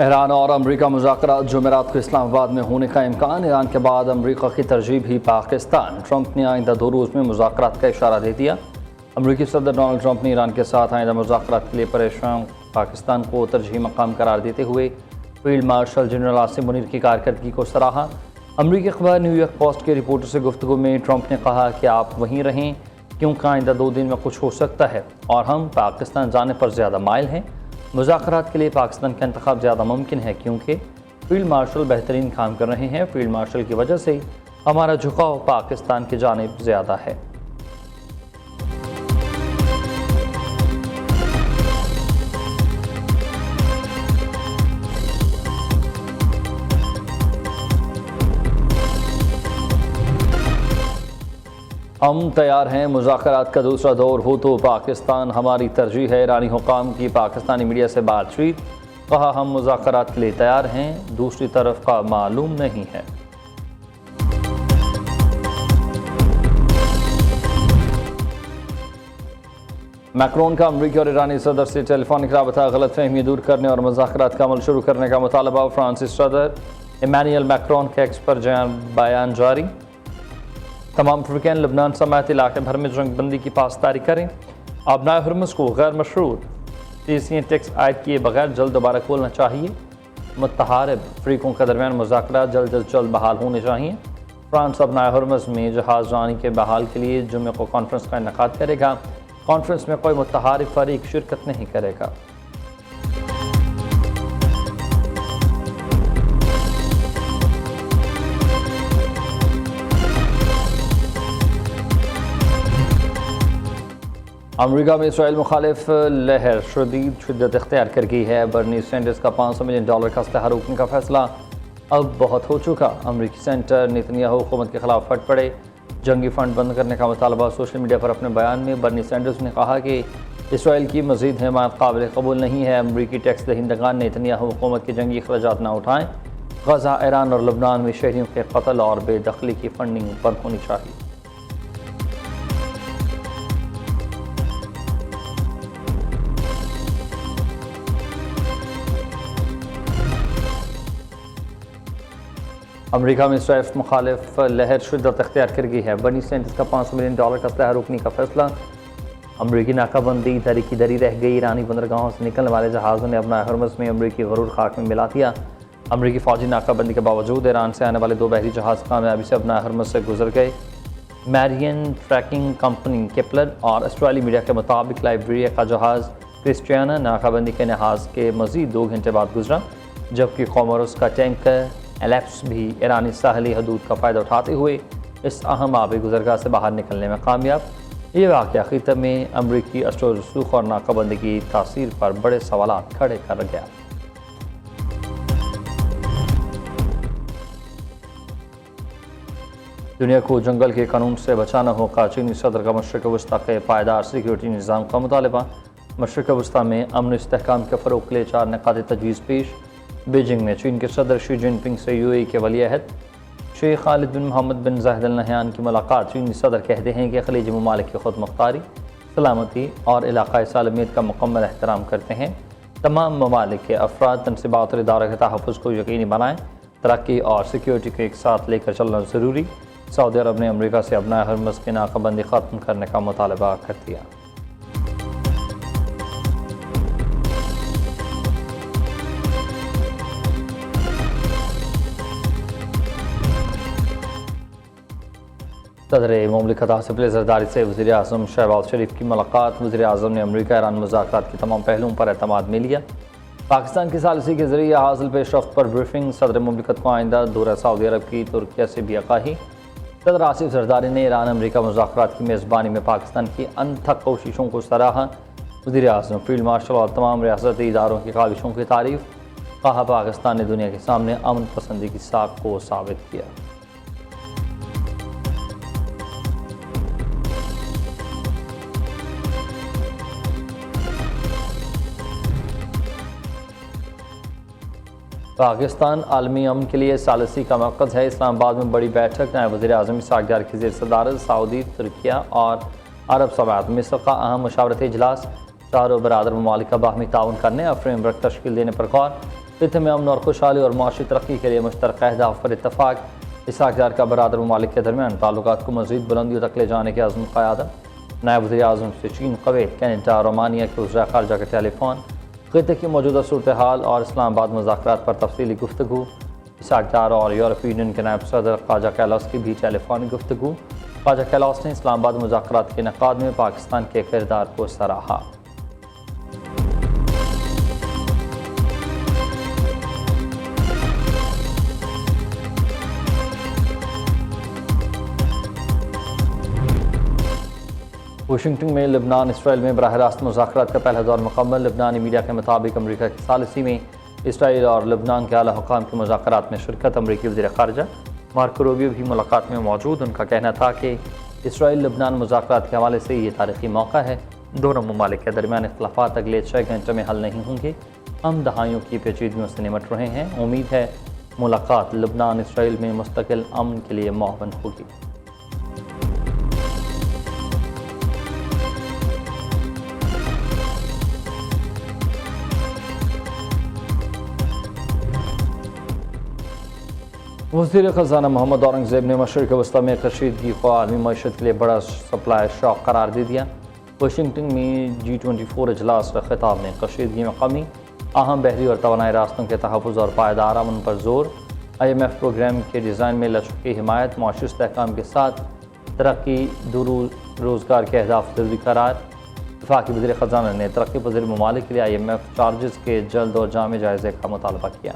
ایران اور امریکہ مذاکرات جمعرات کو اسلام آباد میں ہونے کا امکان۔ ایران کے بعد امریکہ کی ترجیح بھی پاکستان۔ ٹرمپ نے آئندہ 2 روز میں مذاکرات کا اشارہ دے دیا۔ امریکی صدر ڈونلڈ ٹرمپ نے ایران کے ساتھ آئندہ مذاکرات کے لیے پریشان پاکستان کو ترجیحی مقام قرار دیتے ہوئے field marshal general Asim Munir کی کارکردگی کو سراہا۔ امریکی اخبار نیو یارک پوسٹ کے رپورٹر سے گفتگو میں ٹرمپ نے کہا کہ آپ وہیں رہیں کیونکہ آئندہ 2 دن میں کچھ ہو سکتا ہے اور ہم پاکستان جانے پر زیادہ مائل ہیں۔ مذاکرات کے لیے پاکستان کا انتخاب زیادہ ممکن ہے کیونکہ فیلڈ مارشل بہترین کام کر رہے ہیں۔ فیلڈ مارشل کی وجہ سے ہمارا جھکاؤ پاکستان کی جانب زیادہ ہے۔ ہم تیار ہیں، مذاکرات کا دوسرا دور ہو تو پاکستان ہماری ترجیح ہے۔ ایرانی حکام کی پاکستانی میڈیا سے بات چیت، کہا ہم مذاکرات کے لیے تیار ہیں، دوسری طرف کا معلوم نہیں ہے۔ میکرون کا امریکی اور ایرانی صدر سے ٹیلی فونک رابطہ، غلط فہمی دور کرنے اور مذاکرات کا عمل شروع کرنے کا مطالبہ۔ فرانسیسی صدر ایمینوئل میکرون کے ایکس پر بیان جاری۔ تمام فریقین لبنان سمیت علاقے بھر میں جنگ بندی کی پاسداری کریں۔ ابنائے ہرمز کو غیر مشروط TCN ٹیکس عائد کیے بغیر جلد دوبارہ کھولنا چاہیے۔ متحارب فریقوں کے درمیان مذاکرات جلد از جلد بحال ہونے چاہیے۔ فرانس ابنائے ہرمز میں جہاز رانی کے بحال کے لیے جمعے کو کانفرنس کا انعقاد کرے گا۔ کانفرنس میں کوئی متحارب فریق شرکت نہیں کرے گا۔ امریکہ میں اسرائیل مخالف لہر شدت اختیار کر گئی ہے۔ برنی سینڈرز کا $500 ملین کا اسلحہ روکنے کا فیصلہ اب بہت ہو چکا۔ امریکی سینیٹر نیتنیاہو حکومت کے خلاف پھٹ پڑے۔ جنگی فنڈ بند کرنے کا مطالبہ۔ سوشل میڈیا پر اپنے بیان میں برنی سینڈرز نے کہا کہ اسرائیل کی مزید حمایت قابل قبول نہیں ہے۔ امریکی ٹیکس دہندگان نیتنیاہو حکومت کے جنگی اخراجات نہ اٹھائیں۔ غزہ، ایران اور لبنان میں شہریوں کے قتل اور بے دخلی کی فنڈنگ بند ہونی چاہیے۔ امریکہ میں اسرائیل مخالف لہر شدت اختیار کر گئی ہے۔ برنی سینڈرز کا $500 ملین کا اسلحہ روکنے کا فیصلہ۔ امریکی ناکہ بندی دری کی دری رہ گئی۔ ایرانی بندرگاہوں سے نکلنے والے جہازوں نے ابنائے ہرمز میں امریکی غرور خاک میں ملا دیا۔ امریکی فوجی ناکہ بندی کے باوجود ایران سے آنے والے 2 بحری جہاز کامیابی سے ابنائے ہرمز سے گزر گئے۔ میرین ٹریکنگ کمپنی کیپلر اور اسرائیلی میڈیا کے مطابق لائبیریا کا جہاز کرسٹیانا ناکہ بندی کے لحاظ کے مزید 2 گھنٹے بعد گزرا، جبکہ کوموروس کا ٹینکر ایلیپس بھی ایرانی ساحلی حدود کا فائدہ اٹھاتے ہوئے اس اہم آبی گزرگاہ سے باہر نکلنے میں کامیاب۔ یہ واقعہ خطے میں امریکی اثر و رسوخ اور ناکہ بندی کی تاثیر پر بڑے سوالات کھڑے کر گیا۔ دنیا کو جنگل کے قانون سے بچانا ہوگا۔ چینی صدر کا مشرق وسطی کے پائیدار سیکیورٹی نظام کا مطالبہ۔ مشرق وسطی میں امن و استحکام کے فروغ کے لیے 4 نکات تجویز پیش۔ بیجنگ میں چین کے صدر شی جن پنگ سے UAE کے ولی عہد شیخ خالد بن محمد بن زاید ال نہیان کی ملاقات۔ چینی صدر کہتے ہیں کہ خلیجی ممالک کی خود مختاری، سلامتی اور علاقائی سالمیت کا مکمل احترام کرتے ہیں۔ تمام ممالک کے افراد، تنصیبات اور اداروں کے تحفظ کو یقینی بنائیں۔ ترقی اور سیکیورٹی کو ایک ساتھ لے کر چلنا ضروری۔ سعودی عرب نے امریکہ سے ابنائے ہرمز کی ناکہ بندی ختم کرنے کا مطالبہ کر دیا۔ صدر مملکت آصف علی زرداری سے وزیر اعظم شہباز شریف کی ملاقات۔ وزیر اعظم نے امریکہ ایران مذاکرات کے تمام پہلوؤں پر اعتماد میں لیا۔ پاکستان کی ثالثی کے ذریعے حاصل پیش رفت پر بریفنگ۔ صدر مملکت کو آئندہ دورہ سعودی عرب کی ترکیہ سے بھی آگاہی۔ صدر آصف زرداری نے ایران امریکہ مذاکرات کی میزبانی میں پاکستان کی انتھک کوششوں کو سراہا۔ وزیر اعظم، فیلڈ مارشل اور تمام ریاستی اداروں کی کاوشوں کی تعریف۔ کہا پاکستان نے دنیا کے سامنے امن پسندی کی ساکھ کو ثابت کیا۔ پاکستان عالمی امن کے لیے ثالثی کا مرکز ہے۔ اسلام آباد میں بڑی بیٹھک۔ نائب وزیر اعظم اسحاق ڈار کی زیر صدارت سعودی، ترکیہ اور عرب سمیت مصر کا اہم مشاورتی اجلاس۔ چاروں برادر ممالک کا باہمی تعاون کرنے اور فریم ورک تشکیل دینے پر غور۔ خطے میں امن اور خوشحالی اور معاشی ترقی کے لیے مشترکہ اہداف پر اتفاق۔ اسحاق ڈار کا برادر ممالک کے درمیان تعلقات کو مزید بلندیوں تک لے جانے کے عزم قیادت۔ نائب وزیر اعظم سے چین، کویت، کینیڈا اور رومانیہ کے وزراء خارجہ کا ٹیلی فون۔ خطے کی موجودہ صورتحال اور اسلام آباد مذاکرات پر تفصیلی گفتگو۔ اسحاق ڈار اور یورپی یونین کے نائب صدر خواجہ کیلاس کی بھی ٹیلی فونک گفتگو۔ خواجہ کیلاس نے اسلام آباد مذاکرات کے انعقاد میں پاکستان کے کردار کو سراہا۔ واشنگٹن میں لبنان اسرائیل میں براہ راست مذاکرات کا پہلا دور مکمل۔ لبنانی میڈیا کے مطابق امریکہ کی ثالثی میں اسرائیل اور لبنان کے اعلیٰ حکام کی مذاکرات میں شرکت۔ امریکی وزیر خارجہ مارکو روبیو بھی ملاقات میں موجود۔ ان کا کہنا تھا کہ اسرائیل لبنان مذاکرات کے حوالے سے یہ تاریخی موقع ہے۔ دونوں ممالک کے درمیان اختلافات اگلے 6 گھنٹوں میں حل نہیں ہوں گے۔ ہم دہائیوں کی پیچیدگیوں سے نمٹ رہے ہیں۔ امید ہے ملاقات لبنان اسرائیل میں مستقل امن کے لیے معاون ہوگی۔ وزیر خزانہ محمد اورنگزیب نے مشرق وسطی میں کشیدگی کو عالمی معیشت کے لیے بڑا سپلائی شاک قرار دے دیا۔ واشنگٹن میں G24 اجلاس کا خطاب میں کشیدگی میں کمی، اہم بحری اور توانائی راستوں کے تحفظ اور پائیدار امن پر زور، IMF پروگرام کے ڈیزائن میں لچک کی حمایت، معاشی استحکام کے ساتھ ترقی، روزگار کے اہداف ضروری قرار۔ وفاقی وزیر خزانہ نے ترقی پذیر ممالک کے لیے IMF چارجز کے جلد اور جامع جائزے کا مطالبہ کیا۔